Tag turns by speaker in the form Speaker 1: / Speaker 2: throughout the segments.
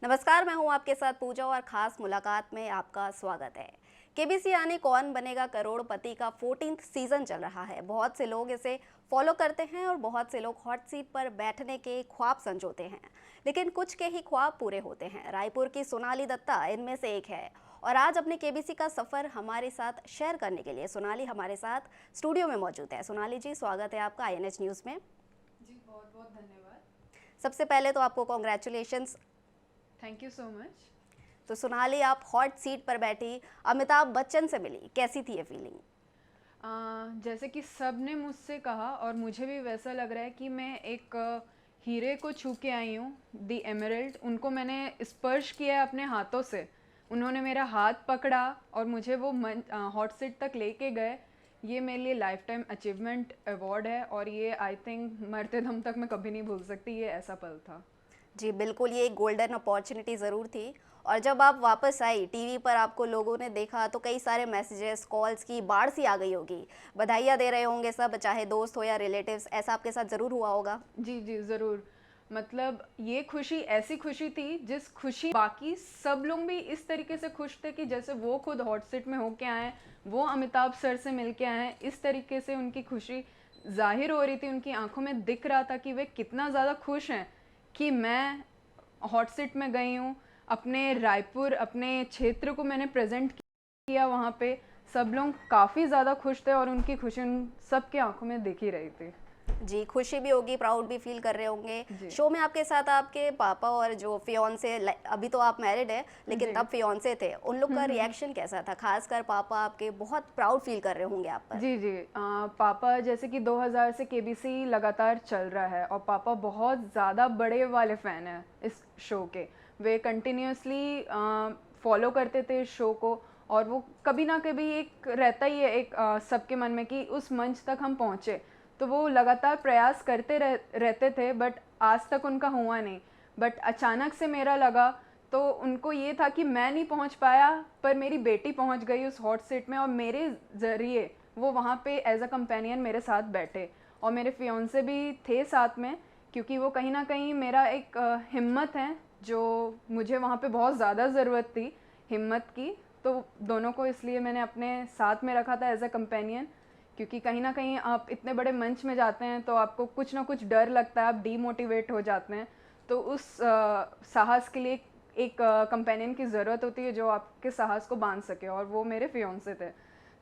Speaker 1: नमस्कार, मैं हूं आपके साथ पूजा और खास मुलाकात में आपका स्वागत है। केबीसी यानी कौन बनेगा करोड़पति का 14th सीजन चल रहा है। बहुत से लोग इसे फॉलो करते हैं और बहुत से लोग हॉट सीट पर बैठने के ख्वाब संजोते हैं, लेकिन कुछ के ही ख्वाब पूरे होते हैं। रायपुर की सोनाली दत्ता इनमें से एक है और आज अपने केबीसी का सफर हमारे साथ शेयर करने के लिए सोनाली हमारे साथ स्टूडियो में मौजूद है। सोनाली जी, स्वागत है आपका INH न्यूज़ में।
Speaker 2: जी, बहुत बहुत धन्यवाद।
Speaker 1: सबसे पहले तो आपको congratulations.
Speaker 2: Thank you so much.
Speaker 1: तो सोनाली, आप हॉट सीट पर बैठी अमिताभ बच्चन से मिली, कैसी थी ये फीलिंग?
Speaker 2: जैसे कि सब ने मुझसे कहा और मुझे भी वैसा लग रहा है कि मैं एक हीरे को छू के आई हूँ, दी एमरल्ड। उनको मैंने स्पर्श किया है अपने हाथों से। उन्होंने मेरा हाथ पकड़ा और मुझे वो हॉट सीट तक लेके गए। ये मेरे लिए लाइफ टाइम अचीवमेंट अवार्ड है और ये आई थिंक मरते दम तक मैं कभी नहीं भूल सकती। ये ऐसा पल था।
Speaker 1: जी बिल्कुल, ये एक गोल्डन अपॉर्चुनिटी ज़रूर थी। और जब आप वापस आई, टीवी पर आपको लोगों ने देखा तो कई सारे मैसेजेस, कॉल्स की बाढ़ सी आ गई होगी। बधाइयाँ दे रहे होंगे सब, चाहे दोस्त हो या रिलेटिव्स। ऐसा आपके साथ ज़रूर हुआ होगा।
Speaker 2: जी, जी, ज़रूर। मतलब ये खुशी ऐसी खुशी थी जिस खुशी बाकी सब लोग भी इस तरीके से खुश थे कि जैसे वो खुद हॉट सीट में होके आए हैं, वो अमिताभ सर से मिल के आए हैं। इस तरीके से उनकी खुशी ज़ाहिर हो रही थी, उनकी आँखों में दिख रहा था कि वे कितना ज़्यादा खुश हैं कि मैं हॉट सीट में गई हूँ। अपने रायपुर, अपने क्षेत्र को मैंने प्रेज़ेंट किया वहाँ पे। सब लोग काफ़ी ज़्यादा खुश थे और उनकी खुशी उन सबकी आँखों में दिख ही रही थी।
Speaker 1: जी, खुशी भी होगी, प्राउड भी फील कर रहे होंगे।
Speaker 2: जी।
Speaker 1: शो में आपके साथ आपके पापा और जो फियोंसे, अभी तो आप मैरिड है लेकिन
Speaker 2: जी।
Speaker 1: तब फियोंसे थे, उन लोग का रिएक्शन कैसा था? खासकर पापा आपके बहुत प्राउड फील कर रहे होंगे आप पर।
Speaker 2: जी, जी। पापा जैसे कि 2000 से केबीसी लगातार चल रहा है और पापा बहुत ज़्यादा बड़े वाले फ़ैन हैं इस शो के। वे कंटिन्यूअसली फॉलो करते थे इस शो को और वो कभी ना कभी एक रहता ही है एक सबके मन में कि उस मंच तक हम पहुँचे। तो वो लगातार प्रयास करते रहते थे बट आज तक उनका हुआ नहीं। बट अचानक से मेरा लगा तो उनको ये था कि मैं नहीं पहुंच पाया पर मेरी बेटी पहुंच गई उस हॉट सीट में और मेरे ज़रिए वो वहाँ पे एज अ कंपेनियन मेरे साथ बैठे और मेरे फियोंसे भी थे साथ में क्योंकि वो कहीं ना कहीं मेरा एक हिम्मत है जो मुझे वहाँ पे बहुत ज़्यादा ज़रूरत थी हिम्मत की। तो दोनों को इसलिए मैंने अपने साथ में रखा था एज अ कंपेनियन क्योंकि कहीं ना कहीं आप इतने बड़े मंच में जाते हैं तो आपको कुछ ना कुछ डर लगता है, आप डीमोटिवेट हो जाते हैं। तो उस साहस के लिए एक कंपेनियन की ज़रूरत होती है जो आपके साहस को बांध सके और वो मेरे फियोंसे थे।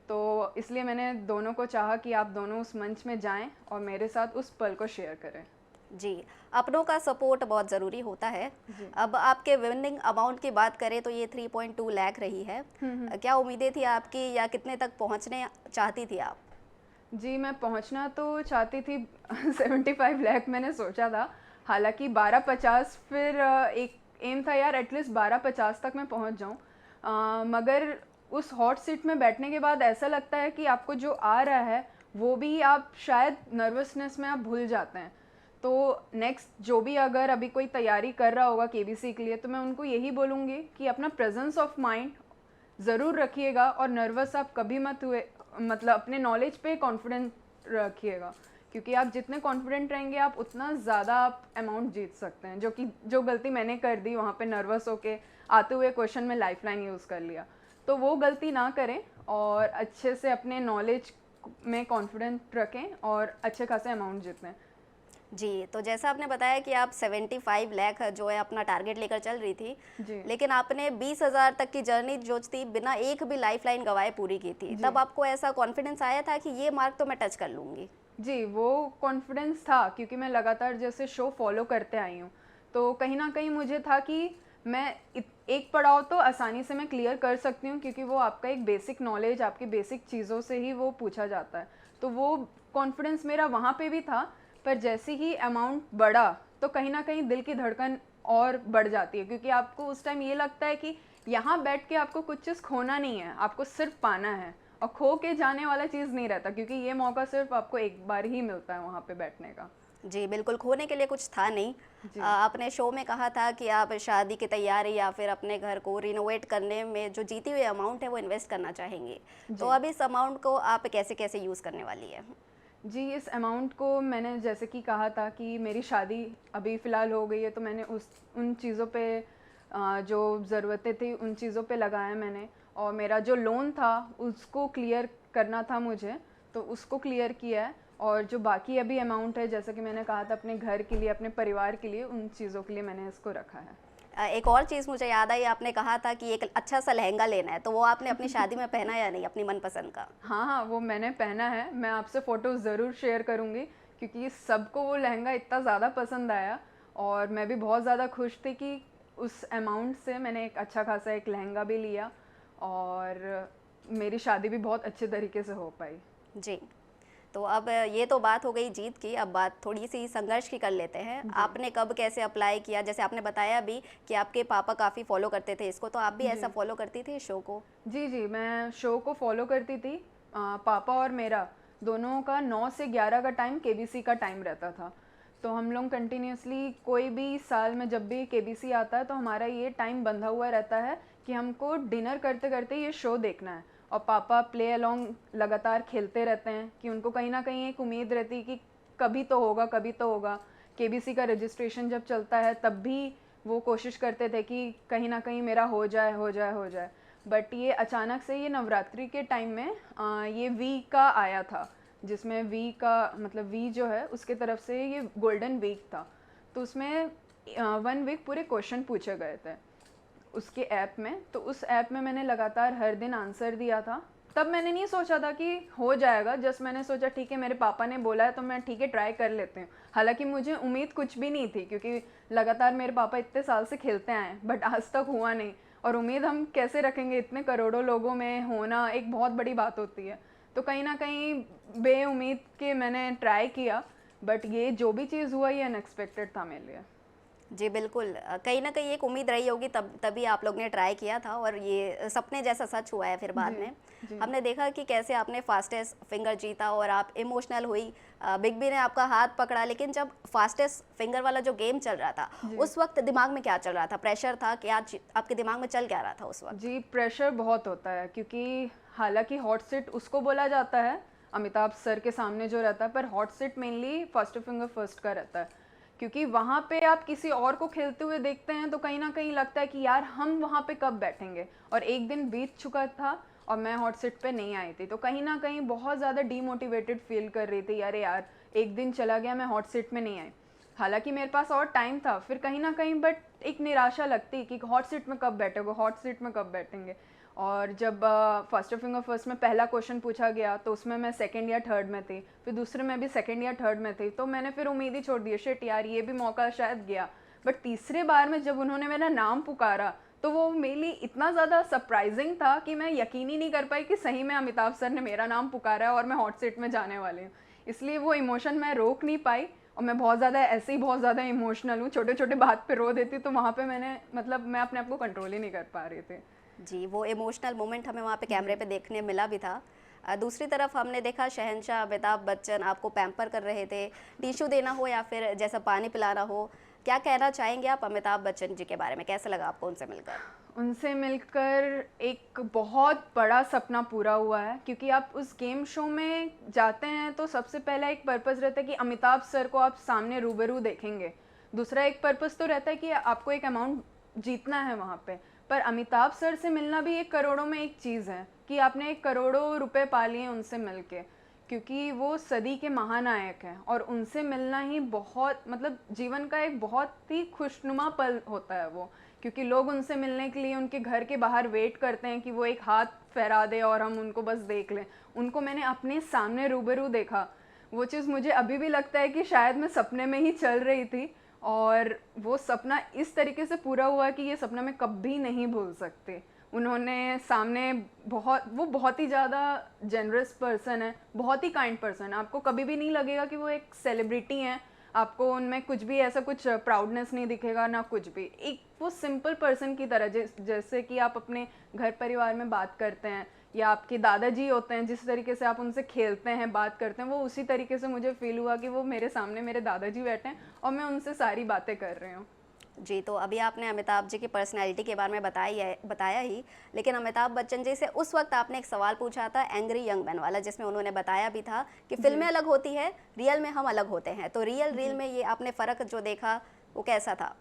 Speaker 2: तो इसलिए मैंने दोनों को चाहा कि आप दोनों उस मंच में जाएं और मेरे साथ उस पल को शेयर करें।
Speaker 1: जी, अपनों का सपोर्ट बहुत ज़रूरी होता है।
Speaker 2: जी।
Speaker 1: अब आपके विनिंग अमाउंट की बात करें तो ये 3.2 लाख रही है। क्या उम्मीदें थी आपकी या कितने तक पहुंचने चाहती थी आप?
Speaker 2: जी, मैं पहुंचना तो चाहती थी 75 लाख मैंने सोचा था। हालांकि 1250 फिर एक एम था यार एटलीस्ट 1250 तक मैं पहुंच जाऊं। मगर उस हॉट सीट में बैठने के बाद ऐसा लगता है कि आपको जो आ रहा है वो भी आप शायद नर्वसनेस में आप भूल जाते हैं। तो नेक्स्ट जो भी अगर अभी कोई तैयारी कर रहा होगा केबीसी के लिए तो मैं उनको यही बोलूँगी कि अपना प्रेजेंस ऑफ माइंड ज़रूर रखिएगा और नर्वस आप कभी मत हुए, मतलब अपने नॉलेज पे कॉन्फिडेंट रखिएगा क्योंकि आप जितने कॉन्फिडेंट रहेंगे आप उतना ज़्यादा आप अमाउंट जीत सकते हैं। जो गलती मैंने कर दी वहाँ पे नर्वस होके आते हुए क्वेश्चन में लाइफलाइन यूज़ कर लिया, तो वो गलती ना करें और अच्छे से अपने नॉलेज में कॉन्फिडेंट रखें और अच्छे खासे अमाउंट जीतें।
Speaker 1: जी, तो जैसा आपने बताया कि आप 75 लाख जो है अपना टारगेट लेकर चल रही थी,
Speaker 2: जी।
Speaker 1: लेकिन आपने 20,000 तक की जर्नी जो थी बिना एक भी लाइफलाइन गंवाए पूरी की थी।
Speaker 2: जी।
Speaker 1: तब आपको ऐसा कॉन्फिडेंस आया था कि ये मार्क तो मैं टच कर लूँगी?
Speaker 2: जी, वो कॉन्फिडेंस था क्योंकि मैं लगातार जैसे शो फॉलो करते आई हूँ। तो कहीं न कहीं मुझे था कि मैं एक पड़ाव तो आसानी से मैं क्लियर कर सकती हूँ क्योंकि वो आपका एक बेसिक नॉलेज, आपकी बेसिक चीज़ों से ही वो पूछा जाता है। तो वो कॉन्फिडेंस मेरा वहाँ पे भी था, पर जैसे ही अमाउंट बढ़ा, तो कहीं न कहीं दिल की धड़कन और बढ़ जाती है क्योंकि आपको उस टाइम ये लगता है कि यहाँ बैठ के आपको कुछ चीज़ खोना नहीं है, आपको सिर्फ़ पाना है। और खो के जाने वाला चीज़ नहीं रहता क्योंकि ये मौका सिर्फ आपको एक बार ही मिलता है वहाँ पे बैठने का।
Speaker 1: जी, बिल्कुल, खोने के लिए कुछ था नहीं।
Speaker 2: जी।
Speaker 1: आपने शो में कहा था कि आप शादी की तैयारी या फिर अपने घर को रिनोवेट करने में जो जीती हुई अमाउंट है वो इन्वेस्ट करना चाहेंगी। तो
Speaker 2: जी।
Speaker 1: अब इस अमाउंट को आप कैसे-कैसे यूज़ करने वाली है?
Speaker 2: जी, इस अमाउंट को मैंने जैसे कि कहा था कि मेरी शादी अभी फ़िलहाल हो गई है तो मैंने उस उन चीज़ों पे जो ज़रूरतें थी उन चीज़ों पे लगाया मैंने, और मेरा जो लोन था उसको क्लियर करना था मुझे, तो उसको क्लियर किया है। और जो बाकी अभी अमाउंट है, जैसा कि मैंने कहा था, अपने घर के लिए, अपने परिवार के लिए, उन चीज़ों के लिए मैंने इसको रखा है।
Speaker 1: एक और चीज़ मुझे याद आई, आपने कहा था कि एक अच्छा सा लहंगा लेना है, तो वो आपने अपनी शादी में पहना या नहीं, अपनी मनपसंद का?
Speaker 2: हाँ, हाँ, वो मैंने पहना है। मैं आपसे फ़ोटो ज़रूर शेयर करूँगी, क्योंकि सबको वो लहंगा इतना ज़्यादा पसंद आया, और मैं भी बहुत ज़्यादा खुश थी कि उस अमाउंट से मैंने एक अच्छा खासा एक लहंगा भी लिया, और मेरी शादी भी बहुत अच्छे तरीके से हो पाई।
Speaker 1: जी। तो अब ये तो बात हो गई जीत की, अब बात थोड़ी-सी संघर्ष की कर लेते हैं।
Speaker 2: जी,
Speaker 1: आपने कब कैसे अप्लाई किया? जैसे आपने बताया भी कि आपके पापा काफ़ी फ़ॉलो करते थे इसको, तो आप भी ऐसा
Speaker 2: जी।
Speaker 1: फ़ॉलो करती थी इस शो को?
Speaker 2: जी, जी, मैं शो को फ़ॉलो करती थी। पापा और मेरा दोनों का 9 से 11 का टाइम केबीसी का टाइम रहता था। तो हम लोग कंटिन्यूअसली, कोई भी साल में जब भी केबीसी आता है, तो हमारा ये टाइम बंधा हुआ रहता है कि हमको डिनर करते-करते ये शो देखना है। और पापा प्ले अलोंग लगातार खेलते रहते हैं कि उनको कहीं न कहीं एक उम्मीद रहती है कि कभी तो होगा, कभी तो होगा। केबीसी का रजिस्ट्रेशन जब चलता है तब भी वो कोशिश करते थे कि कहीं न कहीं मेरा हो जाए, हो जाए, हो जाए। बट ये अचानक से ये नवरात्रि के टाइम में ये वी का आया था, जिसमें वी का मतलब वी जो है उसके तरफ से ये गोल्डन वीक था। तो उसमें 1 वीक पूरे क्वेश्चन पूछे गए थे उसके ऐप में। तो उस ऐप में मैंने लगातार हर दिन आंसर दिया था। तब मैंने नहीं सोचा था कि हो जाएगा, जस्ट मैंने सोचा ठीक है, मेरे पापा ने बोला है तो मैं ठीक है ट्राई कर लेती हूँ। हालाँकि मुझे उम्मीद कुछ भी नहीं थी, क्योंकि लगातार मेरे पापा इतने साल से खेलते आए हैं, बट आज तक हुआ नहीं। और उम्मीद हम कैसे रखेंगे, इतने करोड़ों लोगों में होना एक बहुत बड़ी बात होती है। तो कहीं न कहीं बेउम्मीद के मैंने ट्राई किया, बट ये जो भी चीज़ हुआ ये अनएक्सपेक्टेड था मेरे लिए।
Speaker 1: जी, बिल्कुल। कहीं न कहीं एक उम्मीद रही होगी, तभी आप लोग ने ट्राई किया था और ये सपने जैसा सच हुआ है फिर बाद
Speaker 2: जी,
Speaker 1: में।
Speaker 2: जी।
Speaker 1: हमने देखा कि कैसे आपने फास्टेस्ट फिंगर जीता और आप इमोशनल हुई। बिग बी ने आपका हाथ पकड़ा, लेकिन जब फास्टेस्ट फिंगर वाला जो गेम चल रहा था,
Speaker 2: जी।
Speaker 1: उस वक़्त दिमाग में क्या चल रहा था? प्रेशर था? क्या आपके दिमाग में चल क्या रहा था उस वक़्त?
Speaker 2: जी, प्रेशर बहुत होता है, क्योंकि हालाँकि हॉट सीट उसको बोला जाता है, अमिताभ सर के सामने जो रहता है, पर hot seat mainly first finger first का रहता है। क्योंकि वहाँ पे आप किसी और को खेलते हुए देखते हैं तो कहीं न कहीं लगता है कि यार हम वहाँ पे कब बैठेंगे? और एक दिन बीत चुका था और मैं हॉट सीट पे नहीं आई थी, तो कहीं न कहीं बहुत ज़्यादा डीमोटिवेटेड फ़ील कर रही थी, अरे यार! एक दिन चला गया, मैं हॉट सीट में नहीं आई। हालाँकि मेरे पास और टाइम था, फिर कहीं न कहीं बट एक निराशा लगती कि हॉट सीट में कब बैठोगे, हॉट सीट में कब बैठेंगे। और जब फर्स्ट फिंगर फर्स्ट में पहला क्वेश्चन पूछा गया तो उसमें मैं सेकंड या थर्ड में थी, फिर दूसरे में भी सेकंड या थर्ड में थी, तो मैंने फिर उम्मीद ही छोड़ दी, शिट यार ये भी मौका शायद गया। बट तीसरे बार में जब उन्होंने मेरा नाम पुकारा, तो वो मेरे लिए इतना ज़्यादा सरप्राइजिंग था कि मैं यकीन ही नहीं कर पाई कि सही में अमिताभ सर ने मेरा नाम पुकारा है और मैं हॉट सीट में जाने वाली हूँ। इसलिए वो इमोशन मैं रोक नहीं पाई, और मैं बहुत ज़्यादा ऐसे ही बहुत ज़्यादा इमोशनल हूँ, छोटे-छोटे बात पे रो देती, तो वहाँ पे मैंने मतलब मैं अपने आप को कंट्रोल ही नहीं कर पा रही थी।
Speaker 1: जी, वो इमोशनल मोमेंट हमें वहाँ पे
Speaker 2: जी।
Speaker 1: कैमरे पे देखने मिला भी था। दूसरी तरफ हमने देखा शहंशाह अमिताभ बच्चन आपको पैम्पर कर रहे थे, टिश्यू देना हो या फिर जैसा पानी पिलाना हो। क्या कहना चाहेंगे आप अमिताभ बच्चन जी के बारे में? कैसा लगा आपको उनसे मिलकर?
Speaker 2: उनसे मिलकर एक बहुत बड़ा सपना पूरा हुआ है, क्योंकि आप उस गेम शो में जाते हैं तो सबसे पहला एक पर्पस रहता है कि अमिताभ सर को आप सामने रूबरू देखेंगे। दूसरा एक पर्पस तो रहता है कि आपको एक अमाउंट जीतना है वहाँ पे। पर अमिताभ सर से मिलना भी एक करोड़ों में एक चीज़ है कि आपने एक करोड़ों रुपए पा लिए उनसे मिलके, क्योंकि वो सदी के महानायक हैं और उनसे मिलना ही बहुत मतलब जीवन का एक बहुत ही खुशनुमा पल होता है वो, क्योंकि लोग उनसे मिलने के लिए उनके घर के बाहर वेट करते हैं कि वो एक हाथ फहरा दे और हम उनको बस देख लें। उनको मैंने अपने सामने रूबरू देखा। वो चीज़ मुझे अभी भी लगता है कि शायद मैं सपने में ही चल रही थी, और वो सपना इस तरीके से पूरा हुआ कि ये सपना मैं कभी नहीं भूल सकती। उन्होंने सामने वो बहुत ही ज़्यादा जेनरस पर्सन है, बहुत ही काइंड पर्सन है। आपको कभी भी नहीं लगेगा कि वो एक सेलिब्रिटी हैं, आपको उनमें कुछ भी ऐसा कुछ प्राउडनेस नहीं दिखेगा, ना कुछ भी। एक वो सिंपल पर्सन की तरह जैसे कि आप अपने घर परिवार में बात करते हैं या आपके दादाजी होते हैं, जिस तरीके से आप उनसे खेलते हैं, बात करते हैं, वो उसी तरीके से मुझे फ़ील हुआ कि वो मेरे सामने मेरे दादाजी बैठे हैं और मैं उनसे सारी बातें कर रही हूँ।
Speaker 1: जी, तो अभी आपने अमिताभ जी की पर्सनैलिटी के बारे में बताया ही, लेकिन अमिताभ बच्चन जी से उस वक़्त आपने एक सवाल पूछा था एंग्री यंग मैन वाला, जिसमें उन्होंने बताया भी था कि
Speaker 2: जी,
Speaker 1: फ़िल्में अलग होती हैं, रियल में हम अलग होते हैं। तो रियल
Speaker 2: जी।
Speaker 1: में ये आपने फ़र्क जो देखा, वो कैसा था?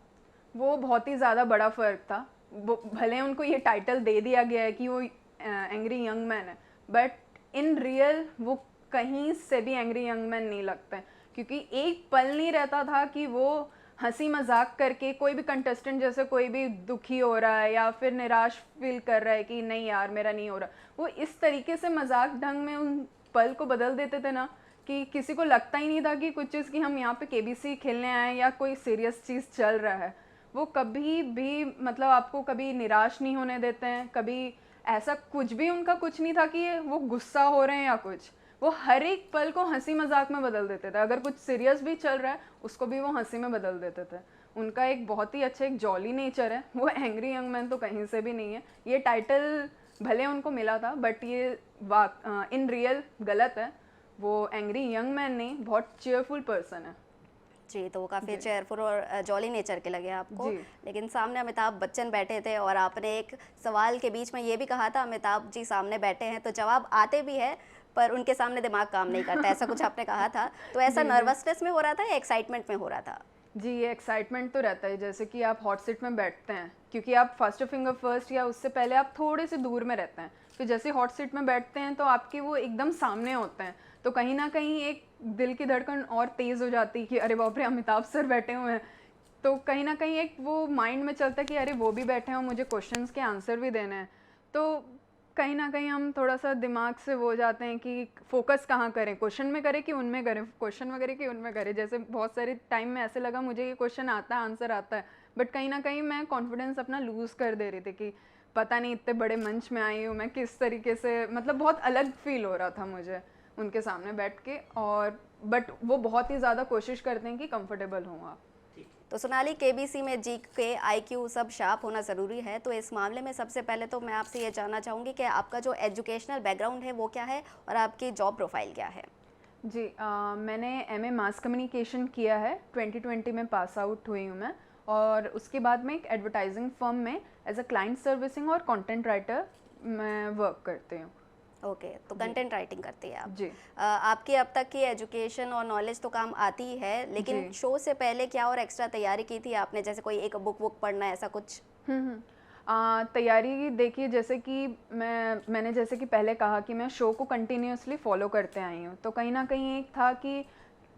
Speaker 2: वो बहुत ही ज़्यादा बड़ा फ़र्क था। वो भले उनको ये टाइटल दे दिया गया है कि वो एंग्री यंग मैन है, बट इन रियल वो कहीं से भी एंग्री यंग मैन नहीं लगते हैं, क्योंकि एक पल नहीं रहता था कि वो हंसी मजाक करके कोई भी कंटेस्टेंट जैसे कोई भी दुखी हो रहा है या फिर निराश फील कर रहा है कि नहीं यार मेरा नहीं हो रहा, वो इस तरीके से मजाक ढंग में उन पल को बदल देते थे ना कि किसी को लगता ही नहीं था कि कुछ चीज़ की हम यहाँ पे केबीसी खेलने आए या कोई सीरियस चीज़ चल रहा है। वो कभी भी मतलब आपको कभी निराश नहीं होने देते हैं, कभी ऐसा कुछ भी उनका कुछ नहीं था कि वो गुस्सा हो रहे हैं या कुछ। वो हर एक पल को हंसी मजाक में बदल देते थे, अगर कुछ सीरियस भी चल रहा है उसको भी वो हंसी में बदल देते थे। उनका एक बहुत ही अच्छा एक जॉली नेचर है, वो एंग्री यंग मैन तो कहीं से भी नहीं है। ये टाइटल भले उनको मिला था बट ये इन रियल गलत है। वो एंग्री यंग मैन नहीं, बहुत चेयरफुल पर्सन है।
Speaker 1: जी, तो वो काफ़ी चेयरफुल और जॉली नेचर के लगे आपको।
Speaker 2: जी।
Speaker 1: लेकिन सामने अमिताभ बच्चन बैठे थे और आपने एक सवाल के बीच में ये भी कहा था अमिताभ जी सामने बैठे हैं तो जवाब आते भी है पर उनके सामने दिमाग काम नहीं करता, ऐसा कुछ आपने कहा था। तो ऐसा
Speaker 2: जी, जी।
Speaker 1: नर्वसनेस में हो रहा था या एक्साइटमेंट में हो रहा था?
Speaker 2: जी, ये एक्साइटमेंट तो रहता है, जैसे कि आप हॉट सीट में बैठते हैं, क्योंकि आप फर्स्ट फिंगर फर्स्ट या उससे पहले आप थोड़े से दूर में रहते हैं, तो जैसे हॉट सीट में बैठते हैं तो आपके वो एकदम सामने होते हैं, तो कहीं ना कहीं एक दिल की धड़कन और तेज़ हो जाती है कि अरे बाप रे अमिताभ सर बैठे हुए हैं। तो कहीं ना कहीं एक वो माइंड में चलता है कि अरे वो भी बैठे हैं और मुझे क्वेश्चंस के आंसर भी देने हैं। तो कहीं ना कहीं हम थोड़ा सा दिमाग से वो हो जाते हैं कि फोकस कहाँ करें, क्वेश्चन में करें कि उनमें करें, क्वेश्चन में करें कि उनमें करें। जैसे बहुत सारे टाइम में ऐसे लगा मुझे ये क्वेश्चन आता है, आंसर आता है, बट कहीं ना कहीं मैं कॉन्फिडेंस अपना लूज़ कर दे रही थी कि पता नहीं इतने बड़े मंच में आई हूँ मैं किस तरीके से, मतलब बहुत अलग फील हो रहा था मुझे उनके सामने बैठ के। और बट वो बहुत ही ज़्यादा कोशिश करते हैं कि कंफर्टेबल हों आप।
Speaker 1: तो सोनाली, केबीसी में जी के आईक्यू सब शार्प होना ज़रूरी है, तो इस मामले में सबसे पहले तो मैं आपसे ये जानना चाहूँगी कि आपका जो एजुकेशनल बैकग्राउंड है वो क्या है और आपकी जॉब प्रोफाइल क्या है?
Speaker 2: जी, मैंने एमए मास कम्युनिकेशन किया है, 2020 में पास आउट हुई हूँ मैं। और उसके बाद में एक एडवर्टाइजिंग फर्म में एज अ क्लाइंट सर्विसिंग और कंटेंट राइटर मैं वर्क करती हूँ।
Speaker 1: ओके, तो कंटेंट राइटिंग करती है आप।
Speaker 2: जी।
Speaker 1: आपकी अब तक की एजुकेशन और नॉलेज तो काम आती ही है, लेकिन
Speaker 2: जी।
Speaker 1: शो से पहले क्या और एक्स्ट्रा तैयारी की थी आपने, जैसे कोई एक बुक वुक पढ़ना ऐसा कुछ?
Speaker 2: तैयारी देखिए, जैसे कि मैंने जैसे कि पहले कहा कि मैं शो को कंटिन्यूअसली फॉलो करते आई हूँ, तो कहीं ना कहीं एक था कि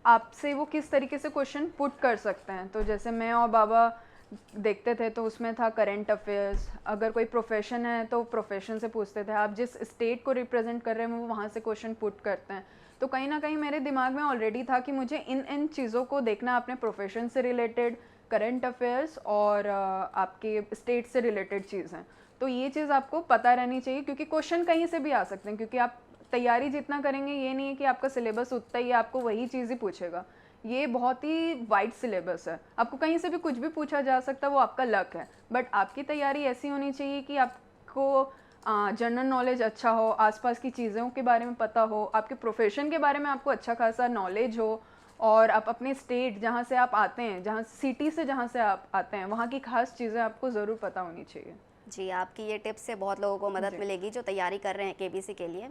Speaker 2: आपसे वो किस तरीके से क्वेश्चन पुट कर सकते हैं। तो जैसे मैं और बाबा देखते थे तो उसमें था करंट अफेयर्स, अगर कोई प्रोफेशन है तो प्रोफेशन से पूछते थे, आप जिस स्टेट को रिप्रेजेंट कर रहे हैं वो वहाँ से क्वेश्चन पुट करते हैं। तो कहीं ना कहीं मेरे दिमाग में ऑलरेडी था कि मुझे इन चीज़ों को देखना, अपने प्रोफेशन से रिलेटेड, करंट अफेयर्स और आपके स्टेट से रिलेटेड चीज़ें। तो ये चीज़ आपको पता रहनी चाहिए, क्योंकि क्वेश्चन कहीं से भी आ सकते हैं, क्योंकि आप तैयारी जितना करेंगे ये नहीं है कि आपका सिलेबस उतना ही आपको वही चीज़ ही पूछेगा। ये बहुत ही वाइड सिलेबस है, आपको कहीं से भी कुछ भी पूछा जा सकता है, वो आपका लक है। बट आपकी तैयारी ऐसी होनी चाहिए कि आपको जनरल नॉलेज अच्छा हो, आसपास की चीज़ों के बारे में पता हो, आपके प्रोफेशन के बारे में आपको अच्छा खासा नॉलेज हो, और आप अपने स्टेट जहाँ से आप आते हैं, जहाँ सिटी से जहाँ से आप आते हैं, वहाँ की खास चीज़ें आपको ज़रूर पता होनी चाहिए।
Speaker 1: जी, आपकी ये टिप्स से बहुत लोगों को मदद
Speaker 2: जी।
Speaker 1: मिलेगी जो तैयारी कर रहे हैं केबीसी के लिए।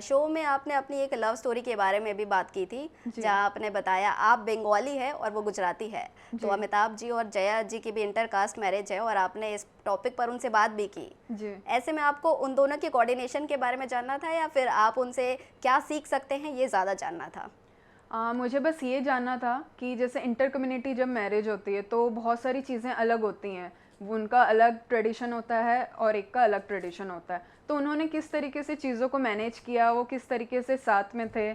Speaker 1: शो में आपने अपनी एक लव स्टोरी के बारे में भी बात की थी,
Speaker 2: जी।
Speaker 1: जहाँ आपने बताया आप बंगाली है और वो गुजराती है। तो
Speaker 2: जी।
Speaker 1: अमिताभ जी और जया जी की भी इंटरकास्ट मैरिज है और आपने इस टॉपिक पर उनसे बात भी की।
Speaker 2: जी।
Speaker 1: ऐसे में आपको उन दोनों के कोऑर्डिनेशन के बारे में जानना था या फिर आप उनसे क्या सीख सकते हैं ये ज़्यादा जानना था?
Speaker 2: मुझे बस ये जानना था कि जैसे इंटर कम्युनिटी जब मैरिज होती है तो बहुत सारी चीज़ें अलग होती हैं, उनका अलग ट्रेडिशन होता है और एक का अलग ट्रेडिशन होता है, तो उन्होंने किस तरीके से चीज़ों को मैनेज किया, वो किस तरीके से साथ में थे,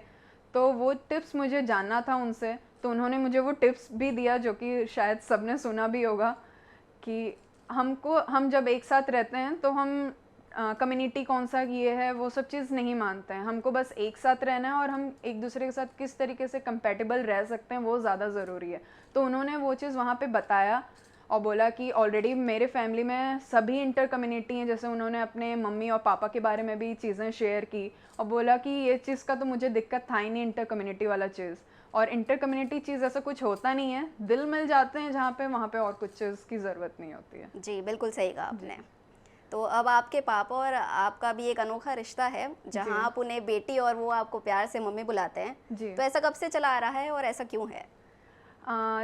Speaker 2: तो वो टिप्स मुझे जानना था उनसे। तो उन्होंने मुझे वो टिप्स भी दिया जो कि शायद सबने सुना भी होगा कि हम जब एक साथ रहते हैं तो हम कम्युनिटी कौन सा ये है वो सब चीज़ नहीं मानते हैं, हमको बस एक साथ रहना है और हम एक दूसरे के साथ किस तरीके से कंपेटेबल रह सकते हैं वो ज़्यादा ज़रूरी है। तो उन्होंने वो चीज़ वहाँ पे बताया और बोला कि ऑलरेडी मेरे फैमिली में सभी इंटर कम्युनिटी हैं, जैसे उन्होंने अपने मम्मी और पापा के बारे में भी चीज़ें शेयर की और बोला कि ये चीज़ का तो मुझे दिक्कत था ही नहीं, इंटर कम्युनिटी वाला चीज़। और इंटर कम्युनिटी चीज़ ऐसा कुछ होता नहीं है, दिल मिल जाते हैं जहाँ पे, वहाँ पे और कुछ चीज़ की ज़रूरत नहीं होती है।
Speaker 1: जी, बिल्कुल सही कहा आपने। तो अब आपके पापा और आपका भी एक अनोखा रिश्ता है, जहाँ आप उन्हें बेटी और वो आपको प्यार से मम्मी बुलाते हैं।
Speaker 2: जी।
Speaker 1: तो ऐसा कब से चला आ रहा है और ऐसा क्यों है?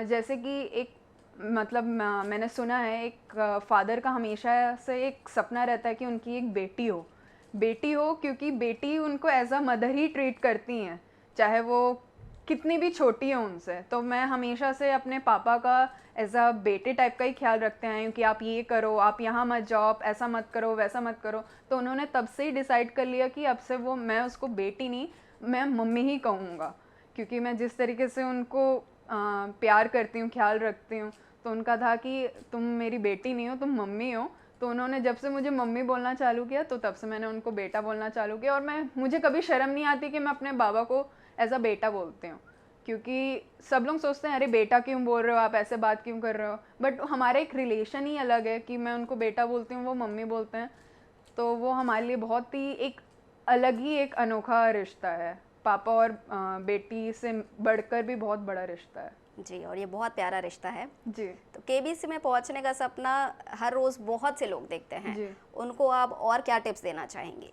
Speaker 2: जैसे कि एक मतलब मैंने सुना है एक फादर का हमेशा से एक सपना रहता है कि उनकी एक बेटी हो, क्योंकि बेटी उनको एज अ मदर ही ट्रीट करती हैं, चाहे वो कितनी भी छोटी हो उनसे। तो मैं हमेशा से अपने पापा का एज अ बेटे टाइप का ही ख्याल रखते हैं कि आप ये करो, आप यहाँ मत जाओ, आप ऐसा मत करो, वैसा मत करो। तो उन्होंने तब से ही डिसाइड कर लिया कि अब से वो, मैं उसको बेटी नहीं, मैं मम्मी ही कहूँगा, क्योंकि मैं जिस तरीके से उनको प्यार करती हूँ, ख्याल रखती हूँ। तो उनका था कि तुम मेरी बेटी नहीं हो, तुम मम्मी हो। तो उन्होंने जब से मुझे मम्मी बोलना चालू किया, तो तब से मैंने उनको बेटा बोलना चालू किया। और मुझे कभी शर्म नहीं आती कि मैं अपने बाबा को एज अ बेटा बोलती हूँ, क्योंकि सब लोग सोचते हैं अरे बेटा क्यों बोल रहे हो आप, ऐसे बात क्यों कर रहे हो। बट हमारा एक रिलेशन ही अलग है कि मैं उनको बेटा बोलती हूँ, वो मम्मी बोलते हैं। तो वो हमारे लिए बहुत ही एक अलग ही एक अनोखा रिश्ता है। पापा और बेटी से बढ़कर भी बहुत बड़ा रिश्ता है।
Speaker 1: जी, और ये बहुत प्यारा रिश्ता है।
Speaker 2: जी
Speaker 1: तो केबीसी में पहुंचने का सपना हर रोज़ बहुत से लोग देखते हैं,
Speaker 2: जी
Speaker 1: उनको आप और क्या टिप्स देना चाहेंगे?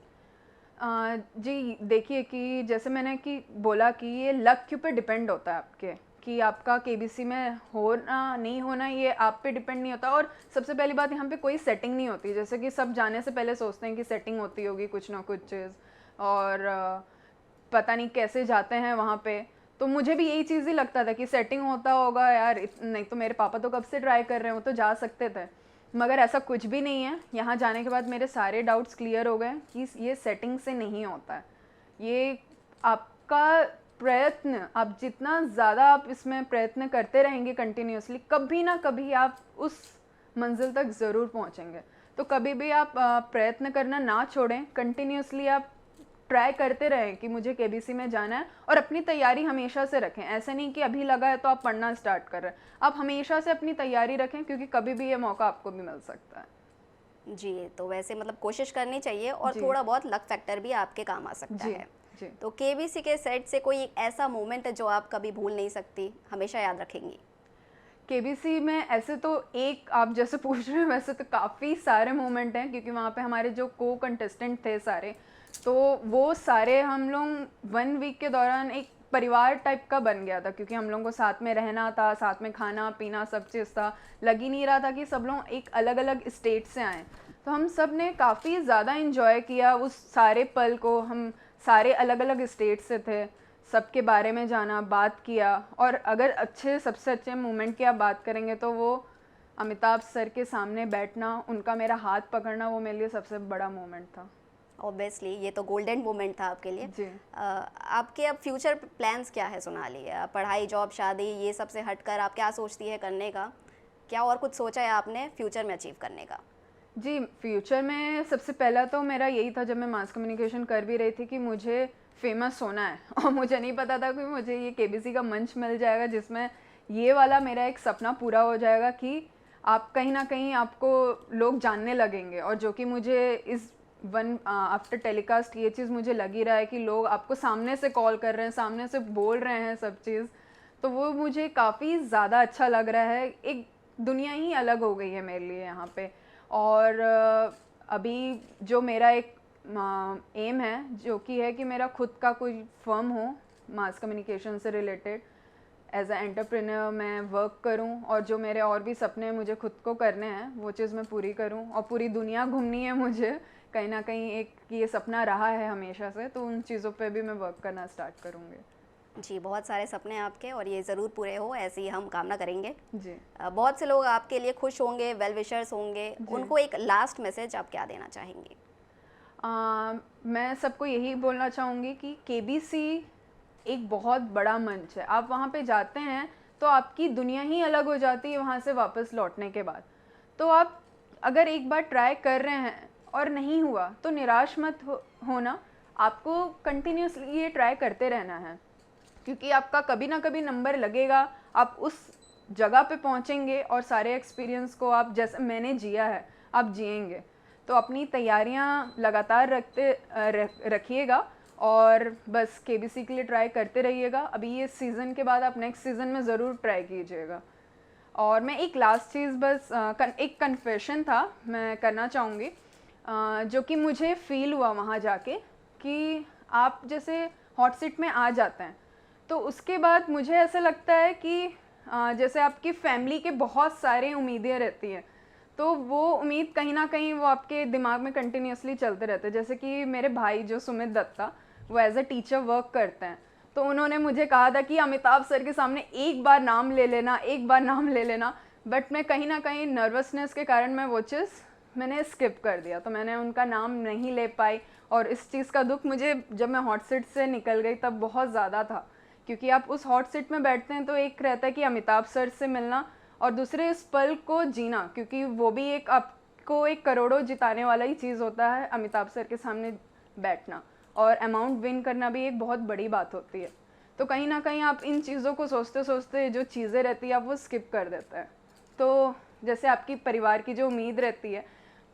Speaker 2: जी देखिए कि जैसे मैंने कि बोला कि ये लक के ऊपर डिपेंड होता है आपके, कि आपका केबीसी में होना नहीं होना ये आप पे डिपेंड नहीं होता। और सबसे पहली बात, यहाँ पे कोई सेटिंग नहीं होती। जैसे कि सब जाने से पहले सोचते हैं कि सेटिंग होती होगी कुछ ना कुछ चीज़, और पता नहीं कैसे जाते हैं वहाँ पे। तो मुझे भी यही चीज़ ही लगता था कि सेटिंग होता होगा यार, नहीं तो मेरे पापा तो कब से ट्राई कर रहे हो, तो जा सकते थे। मगर ऐसा कुछ भी नहीं है। यहाँ जाने के बाद मेरे सारे डाउट्स क्लियर हो गए कि ये सेटिंग से नहीं होता है। ये आपका प्रयत्न, आप जितना ज़्यादा आप इसमें प्रयत्न करते रहेंगे कंटिन्यूसली, कभी ना कभी आप उस मंजिल तक ज़रूर पहुँचेंगे। तो कभी भी आप प्रयत्न करना ना छोड़ें, कंटिन्यूसली आप ट्राई करते रहें कि मुझे केबीसी में जाना है, और अपनी तैयारी हमेशा से रखें। ऐसे नहीं कि अभी लगा है तो आप पढ़ना स्टार्ट कर रहे हैं, आप हमेशा से अपनी तैयारी रखें, क्योंकि कभी भी ये मौका आपको भी मिल सकता है।
Speaker 1: जी, तो वैसे मतलब कोशिश करनी चाहिए और
Speaker 2: जी
Speaker 1: थोड़ा बहुत लक फैक्टर भी आपके काम आ सकता
Speaker 2: जी
Speaker 1: है।
Speaker 2: जी
Speaker 1: तो केबीसी के सेट से कोई एक ऐसा मोमेंट है जो आप कभी भूल नहीं सकती, हमेशा याद रखेंगी?
Speaker 2: केबीसी में ऐसे तो एक, आप जैसे पूछ रहे हैं, वैसे तो काफ़ी सारे मोमेंट हैं, क्योंकि वहाँ पे हमारे जो को कंटेस्टेंट थे सारे, तो वो सारे हम लोग 1 वीक के दौरान एक परिवार टाइप का बन गया था, क्योंकि हम लोगों को साथ में रहना था, साथ में खाना पीना सब चीज़ था। लग ही नहीं रहा था कि सब लोग एक अलग अलग स्टेट से आए। तो हम सब ने काफ़ी ज़्यादा इन्जॉय किया उस सारे पल को। हम सारे अलग अलग स्टेट से थे, सबके बारे में जाना, बात किया। और अगर सबसे अच्छे मोमेंट की आप बात करेंगे, तो वो अमिताभ सर के सामने बैठना, उनका मेरा हाथ पकड़ना, वो मेरे लिए सबसे बड़ा मोमेंट था।
Speaker 1: ऑब्वियसली ये तो गोल्डन मोमेंट था आपके लिए।
Speaker 2: जी
Speaker 1: आपके अब फ्यूचर प्लान्स क्या है सोनाली? पढ़ाई, जॉब, शादी, ये सब से हटकर आप क्या सोचती है करने का? क्या और कुछ सोचा है आपने फ्यूचर में अचीव करने का?
Speaker 2: जी, फ्यूचर में सबसे पहला तो मेरा यही था, जब मैं मास कम्युनिकेशन कर भी रही थी, कि मुझे फेमस होना है। और मुझे नहीं पता था कि मुझे ये केबीसी का मंच मिल जाएगा, जिसमें ये वाला मेरा एक सपना पूरा हो जाएगा कि आप कहीं ना कहीं आपको लोग जानने लगेंगे। और जो कि मुझे इस आफ्टर टेलीकास्ट ये चीज़ मुझे लगी रहा है कि लोग आपको सामने से कॉल कर रहे हैं, सामने से बोल रहे हैं सब चीज़। तो वो मुझे काफ़ी ज़्यादा अच्छा लग रहा है। एक दुनिया ही अलग हो गई है मेरे लिए यहाँ पे। और अभी जो मेरा एक एम है, जो कि है कि मेरा खुद का कोई फर्म हो मास कम्युनिकेशन से रिलेटेड, एज अ एंटरप्रेन्योर मैं वर्क करूं, और जो मेरे और भी सपने मुझे खुद को करने हैं वो चीज़ मैं पूरी करूं। और पूरी दुनिया घूमनी है मुझे, कहीं ना कहीं एक ये सपना रहा है हमेशा से, तो उन चीज़ों पे भी मैं वर्क करना स्टार्ट करूँगी।
Speaker 1: जी, बहुत सारे सपने हैं आपके और ये ज़रूर पूरे हो, ऐसी ही हम कामना करेंगे।
Speaker 2: जी
Speaker 1: बहुत से लोग आपके लिए खुश होंगे, वेल विशर्स होंगे,
Speaker 2: जी
Speaker 1: उनको एक लास्ट मैसेज आप क्या देना चाहेंगे?
Speaker 2: मैं सबको यही बोलना चाहूँगी कि केबीसी एक बहुत बड़ा मंच है। आप वहाँ पे जाते हैं तो आपकी दुनिया ही अलग हो जाती है वहाँ से वापस लौटने के बाद। तो आप अगर एक बार ट्राई कर रहे हैं और नहीं हुआ, तो निराश मत होना। आपको कंटिन्यूसली ये ट्राई करते रहना है, क्योंकि आपका कभी ना कभी नंबर लगेगा, आप उस जगह पे पहुँचेंगे, और सारे एक्सपीरियंस को आप, जैसे मैंने जिया है, आप जिएंगे। तो अपनी तैयारियां लगातार रखिएगा, और बस केबीसी के लिए ट्राई करते रहिएगा। अभी ये सीज़न के बाद आप नेक्स्ट सीज़न में ज़रूर ट्राई कीजिएगा। और मैं एक लास्ट चीज़, बस एक कन्फेशन था मैं करना चाहूँगी, जो कि मुझे फ़ील हुआ वहाँ जाके, कि आप जैसे हॉट सीट में आ जाते हैं, तो उसके बाद मुझे ऐसा लगता है कि जैसे आपकी फैमिली के बहुत सारे उम्मीदें रहती हैं, तो वो उम्मीद कहीं ना कहीं वो आपके दिमाग में कंटिन्यूसली चलते रहते हैं। जैसे कि मेरे भाई जो सुमित दत्ता, वो एज अ टीचर वर्क करते हैं, तो उन्होंने मुझे कहा था कि अमिताभ सर के सामने एक बार नाम ले लेना, एक बार नाम ले लेना, बट मैं कहीं ना कहीं नर्वसनेस के कारण मैं वो चीज़ मैंने स्किप कर दिया, तो मैंने उनका नाम नहीं ले पाई। और इस चीज़ का दुख मुझे जब मैं हॉट सीट से निकल गई तब बहुत ज़्यादा था, क्योंकि आप उस हॉट सीट में बैठते हैं तो एक रहता है कि अमिताभ सर से मिलना और दूसरे इस पल को जीना, क्योंकि वो भी एक आपको एक करोड़ों जिताने वाला ही चीज़ होता है, अमिताभ सर के सामने बैठना और अमाउंट विन करना भी एक बहुत बड़ी बात होती है। तो कहीं ना कहीं आप इन चीज़ों को सोचते सोचते जो चीज़ें रहती है आप वो स्किप कर देते हैं। तो जैसे आपकी परिवार की जो उम्मीद रहती है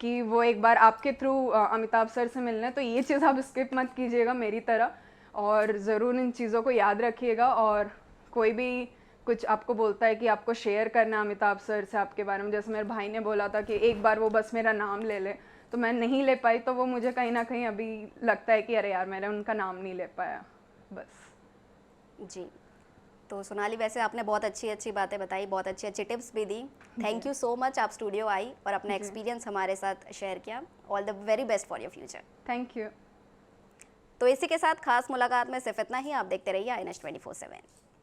Speaker 2: कि वो एक बार आपके थ्रू अमिताभ सर से मिलने, तो ये चीज़ आप स्किप मत कीजिएगा मेरी तरह, और ज़रूर इन चीज़ों को याद रखिएगा। और कोई भी कुछ आपको बोलता है कि आपको शेयर करना अमिताभ सर से आपके बारे में, जैसे मेरे भाई ने बोला था कि एक बार वो बस मेरा नाम ले ले, तो मैं नहीं ले पाई, तो वो मुझे कहीं ना कहीं अभी लगता है कि अरे यार मैंने उनका नाम नहीं ले पाया बस।
Speaker 1: जी, तो सोनाली वैसे आपने बहुत अच्छी अच्छी बातें बताई, बहुत अच्छी अच्छी टिप्स भी दी। थैंक यू सो मच, आप स्टूडियो आई और अपना एक्सपीरियंस हमारे साथ शेयर किया। All the very best for your future.
Speaker 2: Thank you.
Speaker 1: तो इसी के साथ खास मुलाकात में सिर्फ इतना ही। आप देखते रहिए INS 24/7।